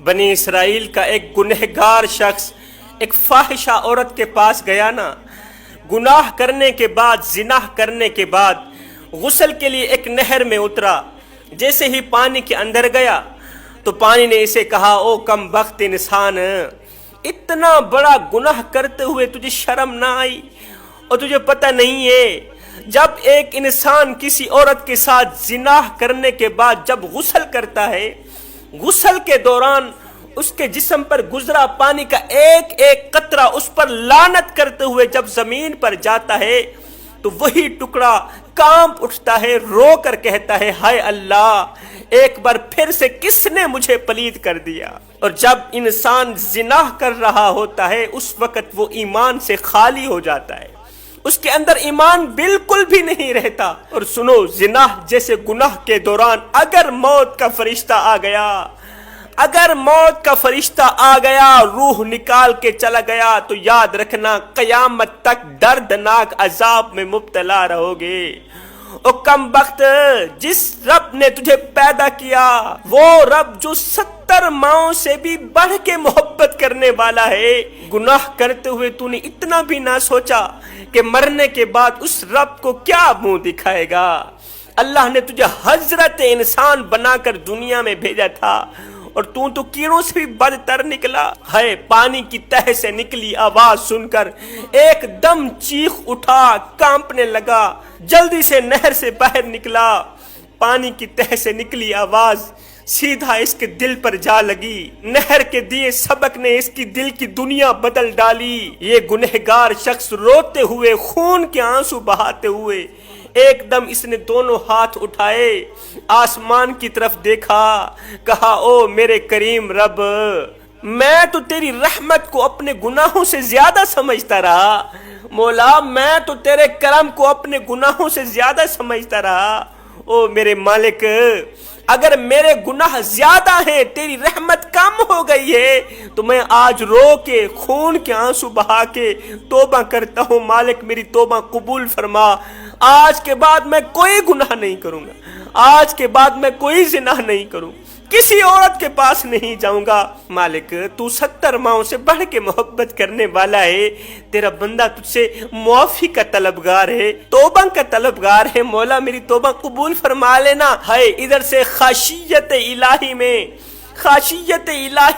بنی اسرائیل کا ایک گنہگار شخص ایک فاحشہ عورت کے پاس گیا نا، گناہ کرنے کے بعد، زنا کرنے کے بعد غسل کے لیے ایک نہر میں اترا۔ جیسے ہی پانی کے اندر گیا تو پانی نے اسے کہا، او کم بخت انسان، اتنا بڑا گناہ کرتے ہوئے تجھے شرم نہ آئی؟ اور تجھے پتہ نہیں ہے جب ایک انسان کسی عورت کے ساتھ زنا کرنے کے بعد جب غسل کرتا ہے، غسل کے دوران اس کے جسم پر گزرا پانی کا ایک ایک قطرہ اس پر لعنت کرتے ہوئے جب زمین پر جاتا ہے تو وہی ٹکڑا کانپ اٹھتا ہے، رو کر کہتا ہے، ہائے اللہ، ایک بار پھر سے کس نے مجھے پلید کر دیا۔ اور جب انسان زنا کر رہا ہوتا ہے اس وقت وہ ایمان سے خالی ہو جاتا ہے، اس کے اندر ایمان بالکل بھی نہیں رہتا۔ اور سنو، زنا جیسے گناہ کے دوران اگر موت کا فرشتہ آ گیا، اگر موت کا فرشتہ آ گیا، روح نکال کے چلا گیا، تو یاد رکھنا قیامت تک دردناک عذاب میں مبتلا رہو گے۔ او کم بخت، جس رب نے تجھے پیدا کیا، وہ رب جو 70 ماؤں سے بھی بڑھ کے محبت کرنے والا ہے، گناہ کرتے ہوئے تو نے اتنا بھی نہ سوچا کہ مرنے کے بعد اس رب کو کیا منہ دکھائے گا؟ اللہ نے تجھے حضرت انسان بنا کر دنیا میں بھیجا تھا اور تو کیڑوں سے بھی بدتر نکلا۔ ہے پانی کی تہ سے نکلی آواز سن کر ایک دم چیخ اٹھا، کانپنے لگا، جلدی سے نہر سے باہر نکلا۔ پانی کی تہ سے نکلی آواز سیدھا اس کے دل پر جا لگی، نہر کے دیے سبق نے اس کی دل کی دنیا بدل ڈالی۔ یہ گنہگار شخص روتے ہوئے، خون کے آنسو بہاتے ہوئے، ایک دم اس نے دونوں ہاتھ اٹھائے، آسمان کی طرف دیکھا، کہا، او میرے کریم رب، میں تو تیری رحمت کو اپنے گناہوں سے زیادہ سمجھتا رہا، مولا میں تو تیرے کرم کو اپنے گناہوں سے زیادہ سمجھتا رہا۔ او میرے مالک، اگر میرے گناہ زیادہ ہیں، تیری رحمت کم ہو گئی ہے، تو میں آج رو کے، خون کے آنسو بہا کے توبہ کرتا ہوں، مالک میری توبہ قبول فرما۔ آج کے بعد میں کوئی گناہ نہیں کروں گا، آج کے بعد میں کوئی زنا نہیں کروں، کسی عورت کے پاس نہیں جاؤں گا۔ مالک تو 70 ماؤں سے بڑھ کے محبت کرنے والا ہے، تیرا بندہ تجھ سے معافی کا طلبگار ہے، توبہ کا طلبگار ہے، مولا میری توبہ قبول فرما لینا۔ ہے ادھر سے خشیت الہی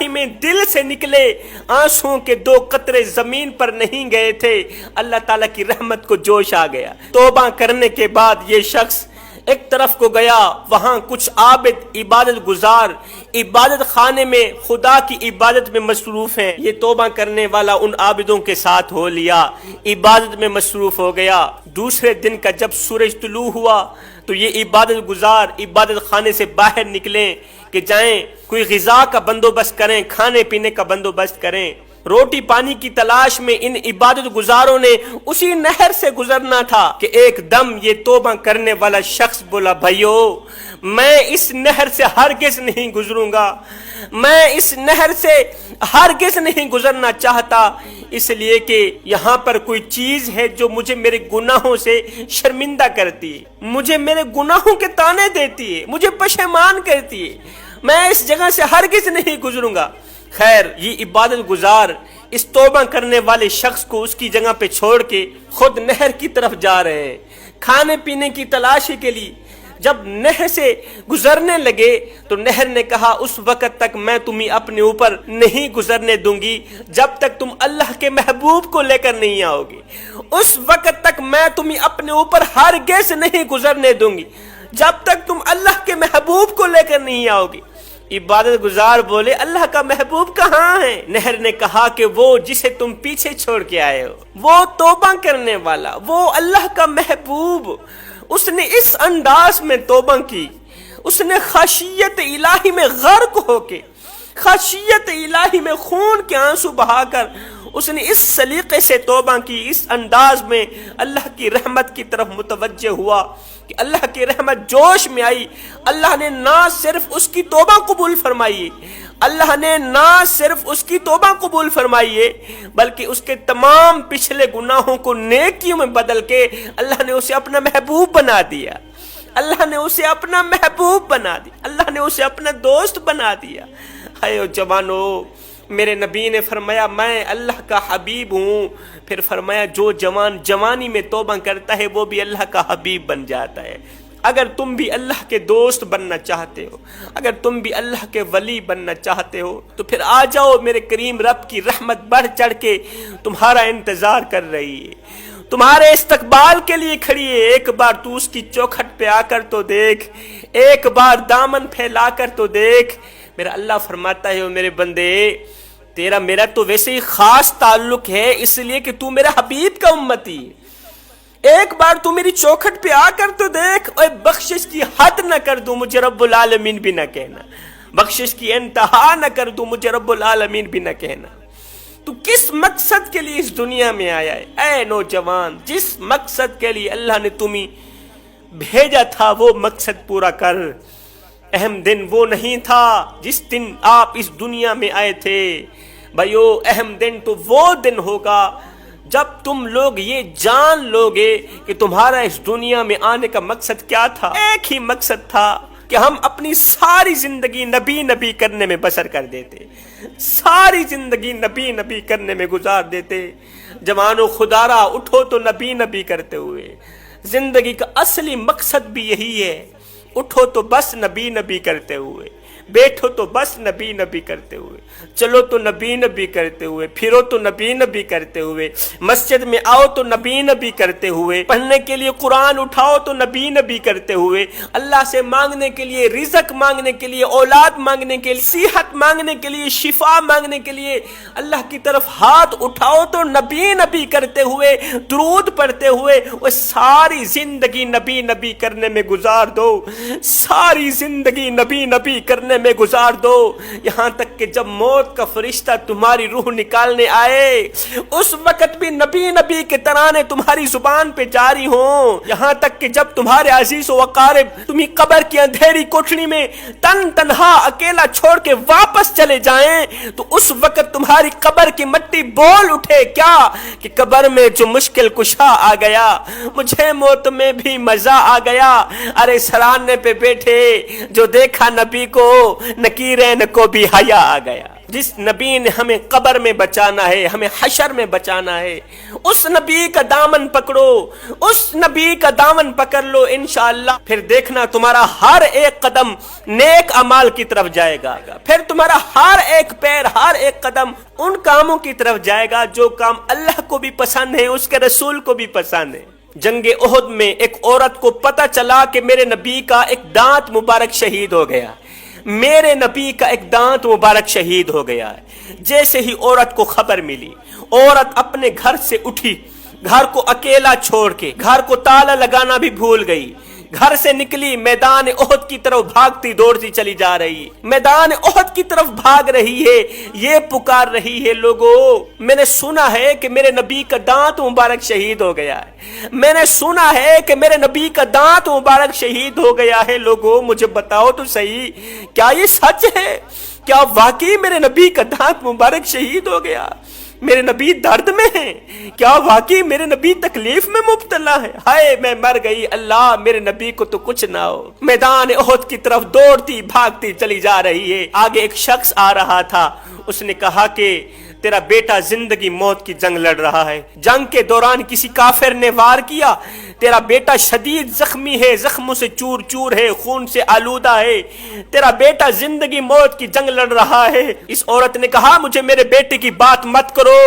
میں دل سے نکلے آنسوں کے 2 قطرے زمین پر نہیں گئے تھے، اللہ تعالیٰ کی رحمت کو جوش آ گیا۔ توبہ کرنے کے بعد یہ شخص ایک طرف کو گیا، وہاں کچھ عابد، عبادت گزار عبادت خانے میں خدا کی عبادت میں مصروف ہیں۔ یہ توبہ کرنے والا ان عابدوں کے ساتھ ہو لیا، عبادت میں مصروف ہو گیا۔ دوسرے دن کا جب سورج طلوع ہوا تو یہ عبادت گزار عبادت خانے سے باہر نکلیں کہ جائیں کوئی غذا کا بندوبست کریں، کھانے پینے کا بندوبست کریں۔ روٹی پانی کی تلاش میں ان عبادت گزاروں نے اسی نہر سے گزرنا تھا کہ ایک دم یہ توبہ کرنے والا شخص بولا، بھائیو میں اس نہر سے ہرگز نہیں گزروں گا، میں اس نہر سے ہرگز نہیں گزرنا چاہتا، اس لیے کہ یہاں پر کوئی چیز ہے جو مجھے میرے گناہوں سے شرمندہ کرتی ہے، مجھے میرے گناہوں کے تانے دیتی ہے، مجھے پشیمان کرتی ہے، میں اس جگہ سے ہرگز نہیں گزروں گا۔ خیر، یہ عبادت گزار اس توبہ کرنے والے شخص کو اس کی جگہ پہ چھوڑ کے خود نہر کی طرف جا رہے ہیں کھانے پینے کی تلاشی کے لیے۔ جب نہر سے گزرنے لگے تو نہر نے کہا، اس وقت تک میں تمہیں اپنے اوپر نہیں گزرنے دوں گی جب تک تم اللہ کے محبوب کو لے کر نہیں آؤ گی، اس وقت تک میں تمہیں اپنے اوپر ہرگز نہیں گزرنے دوں گی جب تک تم اللہ کے محبوب کو لے کر نہیں آؤ گی۔ عبادت گزار بولے، اللہ کا محبوب کہاں ہے؟ نہر نے کہا کہ وہ جسے تم پیچھے چھوڑ کے آئے ہو، وہ توبہ کرنے والا، وہ اللہ کا محبوب، اس نے اس انداز میں توبہ کی، اس نے خشیت الہی میں غرق ہو کے، خشیت الہی میں خون کے آنسو بہا کر اس نے اس سلیقے سے توبہ کی، اس انداز میں اللہ کی رحمت کی طرف متوجہ ہوا کہ اللہ کی رحمت جوش میں آئی۔ اللہ نے نہ صرف اس کی توبہ قبول فرمائی، اللہ نے نہ صرف اس کی توبہ قبول فرمائی ہے بلکہ اس کے تمام پچھلے گناہوں کو نیکیوں میں بدل کے اللہ نے اسے اپنا محبوب بنا دیا۔ اللہ نے اسے اپنا محبوب بنا دیا، اللہ نے اسے اپنا دوست بنا دیا۔ اے جوانو، میرے نبی نے فرمایا میں اللہ کا حبیب ہوں، پھر فرمایا جو جوان جوانی میں توبہ کرتا ہے وہ بھی اللہ کا حبیب بن جاتا ہے۔ اگر تم بھی اللہ کے دوست بننا چاہتے ہو، اگر تم بھی اللہ کے ولی بننا چاہتے ہو تو پھر آ جاؤ، میرے کریم رب کی رحمت بڑھ چڑھ کے تمہارا انتظار کر رہی ہے، تمہارے استقبال کے لیے کھڑی ہے۔ ایک بار تو اس کی چوکھٹ پہ آ کر تو دیکھ، ایک بار دامن پھیلا کر تو دیکھ۔ میرا اللہ فرماتا ہے، میرے بندے تیرا میرا تو ویسے ہی خاص تعلق ہے، اس لیے کہ تو میرا حبیب کا امتی ہے۔ ایک بار تو میری چوکھٹ پہ آ کر تو دیکھ، اے بخشش کی حد نہ کر دوں مجھے رب العالمین بھی نہ کہنا، بخشش کی انتہا نہ کر دوں مجھے رب العالمین بھی نہ کہنا۔ تو کس مقصد کے لیے اس دنیا میں آیا ہے اے نوجوان؟ جس مقصد کے لیے اللہ نے تمہیں بھیجا تھا وہ مقصد پورا کر۔ اہم دن وہ نہیں تھا جس دن آپ اس دنیا میں آئے تھے بھائیو، اہم دن تو وہ دن ہوگا جب تم لوگ یہ جان لوگے کہ تمہارا اس دنیا میں آنے کا مقصد کیا تھا۔ ایک ہی مقصد تھا کہ ہم اپنی ساری زندگی نبی نبی کرنے میں بسر کر دیتے، ساری زندگی نبی نبی کرنے میں گزار دیتے۔ جوانو خدارا اٹھو تو نبی نبی کرتے ہوئے، زندگی کا اصلی مقصد بھی یہی ہے، اٹھو تو بس نبی نبی کرتے ہوئے، بیٹھو تو بس نبی نبی کرتے ہوئے، چلو تو نبی نبی کرتے ہوئے، پھرو تو نبی نبی کرتے ہوئے، مسجد میں آؤ تو نبی نبی کرتے ہوئے، پڑھنے کے لیے قرآن اٹھاؤ تو نبی نبی کرتے ہوئے، اللہ سے مانگنے کے لیے، رزق مانگنے کے لیے، اولاد مانگنے کے لیے، صحت مانگنے کے لیے، شفا مانگنے کے لیے اللہ کی طرف ہاتھ اٹھاؤ تو نبی نبی کرتے ہوئے، درود پڑھتے ہوئے، وہ ساری زندگی نبی نبی کرنے میں گزار دو، ساری زندگی نبی نبی کرنے میں گزار دو، یہاں تک کہ جب موت کا فرشتہ تمہاری روح نکالنے آئے اس وقت بھی نبی نبی کے ترانے تمہاری زبان پہ جاری ہوں، یہاں تک کہ جب تمہارے عزیز و اقارب تمہیں قبر کی اندھیری کوٹھڑی میں تنہا اکیلا چھوڑ کے واپس چلے جائیں تو اس وقت تمہاری قبر کی مٹی بول اٹھے کیا کہ قبر میں جو مشکل کشا آ گیا، مجھے موت میں بھی مزہ آ گیا۔ ارے سرانے پہ بیٹھے جو دیکھا نبی کو، نکیرین کو بھی حیا آ گیا۔ جس نبی نے ہمیں قبر میں بچانا ہے، ہمیں حشر میں بچانا ہے، اس نبی کا دامن پکڑو، اس نبی کا دامن پکڑ لو، انشاءاللہ پھر دیکھنا تمہارا ہر ایک قدم نیک اعمال کی طرف جائے گا، پھر تمہارا ہر ایک پیر، ہر ایک قدم ان کاموں کی طرف جائے گا جو کام اللہ کو بھی پسند ہے، اس کے رسول کو بھی پسند ہے۔ جنگ احد میں ایک عورت کو پتہ چلا کہ میرے نبی کا ایک دانت مبارک شہید ہو گیا، میرے نبی کا ایک دانت مبارک شہید ہو گیا ہے۔ جیسے ہی عورت کو خبر ملی، عورت اپنے گھر سے اٹھی، گھر کو اکیلا چھوڑ کے، گھر کو تالا لگانا بھی بھول گئی، گھر سے نکلی، میدان احد کی طرف بھاگتی دوڑتی چلی جا رہی، میدان احد کی طرف بھاگ رہی ہے، یہ پکار رہی ہے، لوگو میں نے سنا ہے کہ میرے نبی کا دانت مبارک شہید ہو گیا ہے، میں نے سنا ہے کہ میرے نبی کا دانت مبارک شہید ہو گیا ہے، لوگو مجھے بتاؤ تو صحیح، کیا یہ سچ ہے؟ کیا واقعی میرے نبی کا دانت مبارک شہید ہو گیا؟ میرے نبی درد میں ہیں؟ کیا واقعی میرے نبی تکلیف میں مبتلا ہے؟ ہائے میں مر گئی، اللہ میرے نبی کو تو کچھ نہ ہو۔ میدان احد کی طرف دوڑتی بھاگتی چلی جا رہی ہے، آگے ایک شخص آ رہا تھا، اس نے کہا کہ تیرا بیٹا زندگی موت کی جنگ لڑ رہا ہے، جنگ کے دوران کسی کافر نے وار کیا، تیرا بیٹا شدید زخمی ہے، زخموں سے چور چور ہے، خون سے آلودہ ہے، تیرا بیٹا زندگی موت کی جنگ لڑ رہا ہے۔ اس عورت نے کہا مجھے میرے بیٹے کی بات مت کرو،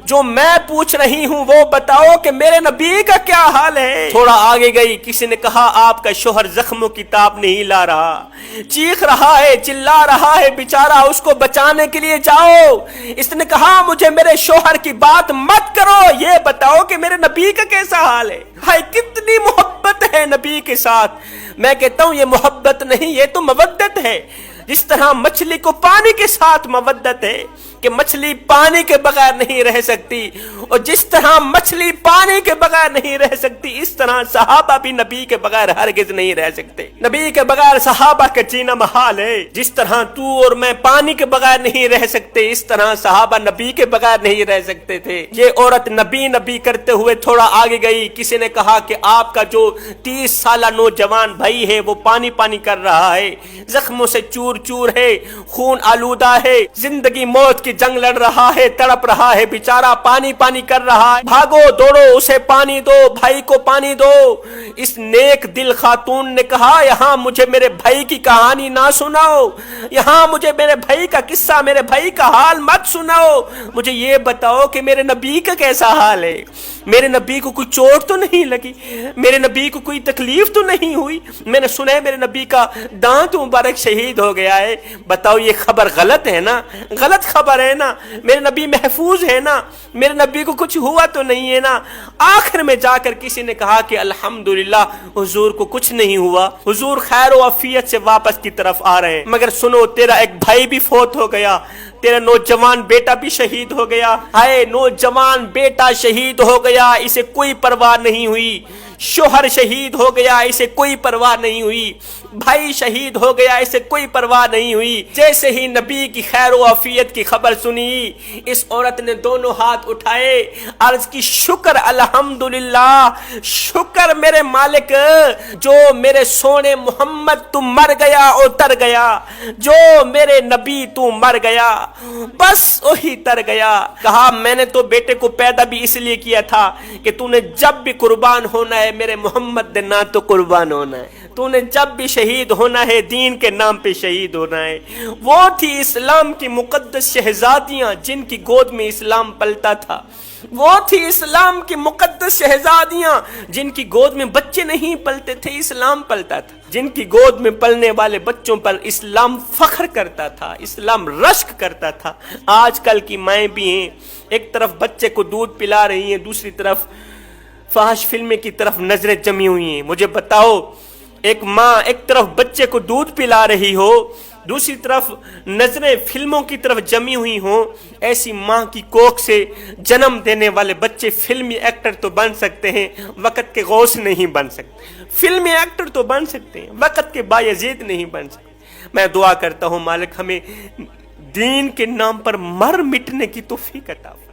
جو میں پوچھ رہی ہوں وہ بتاؤ کہ میرے نبی کا کیا حال ہے۔ تھوڑا آگے گئی، کسی نے کہا آپ کا شوہر زخموں کی تاب نہیں لا رہا، چیخ رہا ہے، چلا رہا ہے بیچارہ، اس کو بچانے کے لیے جاؤ۔ اس نے کہا مجھے میرے شوہر کی بات مت کرو، یہ بتاؤ کہ میرے نبی کا کیسا حال ہے۔ ہائے کتنی محبت ہے نبی کے ساتھ، میں کہتا ہوں یہ محبت نہیں، یہ تو مودت ہے۔ جس طرح مچھلی کو پانی کے ساتھ مودت ہے کہ مچھلی پانی کے بغیر نہیں رہ سکتی، اور جس طرح مچھلی پانی کے بغیر نہیں رہ سکتی، اس طرح صحابہ بھی نبی کے بغیر ہرگز نہیں رہ سکتے۔ نبی کے بغیر صحابہ کا جینا محال ہے۔ جس طرح تو اور میں پانی کے بغیر نہیں رہ سکتے، اس طرح صحابہ نبی کے بغیر نہیں رہ سکتے تھے۔ یہ عورت نبی نبی کرتے ہوئے تھوڑا آگے گئی، کسی نے کہا کہ آپ کا جو 30 سالہ نوجوان بھائی ہے وہ پانی پانی کر رہا ہے، زخموں سے چور چور ہے، خون آلودہ ہے، زندگی موت کی جنگ لڑ رہا ہے، تڑپ رہا ہے، بیچارہ پانی پانی کر رہا ہے، بھاگو دوڑو اسے پانی دو، بھائی کو پانی دو۔ اس نیک دل خاتون نے کہا یہاں مجھے میرے بھائی کی کہانی نہ سناؤ، یہاں مجھے میرے بھائی کا قصہ، میرے بھائی کا حال مت سناؤ، مجھے یہ بتاؤ کہ میرے نبی کا کیسا حال ہے، میرے نبی کو کوئی چوٹ تو نہیں لگی، میرے نبی کو کوئی تکلیف تو نہیں ہوئی، میں نے سنا ہے میرے نبی کا دانت مبارک شہید ہو گیا ہے، بتاؤ یہ خبر غلط ہے نا، غلط خبر ہے نا، میرے نبی محفوظ ہے نا، میرے نبی کو کچھ ہوا تو نہیں ہے نا۔ آخر میں جا کر کسی نے کہا کہ الحمدللہ حضور کو کچھ نہیں ہوا، حضور خیر و عافیت سے واپس کی طرف آ رہے ہیں، مگر سنو تیرا ایک بھائی بھی فوت ہو گیا، تیرا نوجوان بیٹا بھی شہید ہو گیا، ہائے نوجوان بیٹا شہید ہو گیا، اسے کوئی پرواہ نہیں ہوئی، شوہر شہید ہو گیا، اسے کوئی پرواہ نہیں ہوئی، بھائی شہید ہو گیا، اسے کوئی پرواہ نہیں ہوئی۔ جیسے ہی نبی کی خیر و عافیت کی خبر سنی، اس عورت نے دونوں ہاتھ اٹھائے، عرض کی شکر الحمدللہ، شکر میرے مالک، جو میرے سونے محمد تو مر گیا اتر گیا، جو میرے نبی تو مر گیا بس وہی تر گیا۔ کہا میں نے تو بیٹے کو پیدا بھی اس لیے کیا تھا کہ تو نے جب بھی قربان ہونا ہے میرے محمد دے نام تو قربان ہونا ہے، تو نے جب بھی شہید ہونا ہے دین کے نام پہ شہید ہونا ہے۔ وہ تھی اسلام کی مقدس شہزادیاں جن کی گود میں اسلام پلتا تھا، وہ تھی اسلام کی مقدس شہزادیاں جن کی گود میں بچے نہیں پلتے تھے، اسلام پلتا تھا، جن کی گود میں پلنے والے بچوں پر اسلام فخر کرتا تھا، اسلام رشک کرتا تھا۔ آج کل کی مائیں بھی ہیں، ایک طرف بچے کو دودھ پلا رہی ہیں، دوسری طرف فحش فلمیں کی طرف نظریں جمی ہوئی ہیں۔ مجھے بتاؤ ایک ماں ایک طرف بچے کو دودھ پلا رہی ہو، دوسری طرف نظریں فلموں کی طرف جمی ہوئی ہوں، ایسی ماں کی کوکھ سے جنم دینے والے بچے فلمی ایکٹر تو بن سکتے ہیں، وقت کے غوث نہیں بن سکتے، فلمی ایکٹر تو بن سکتے ہیں، وقت کے بایزید نہیں بن سکتے۔ میں دعا کرتا ہوں مالک ہمیں دین کے نام پر مر مٹنے کی توفیق عطا فرمائے۔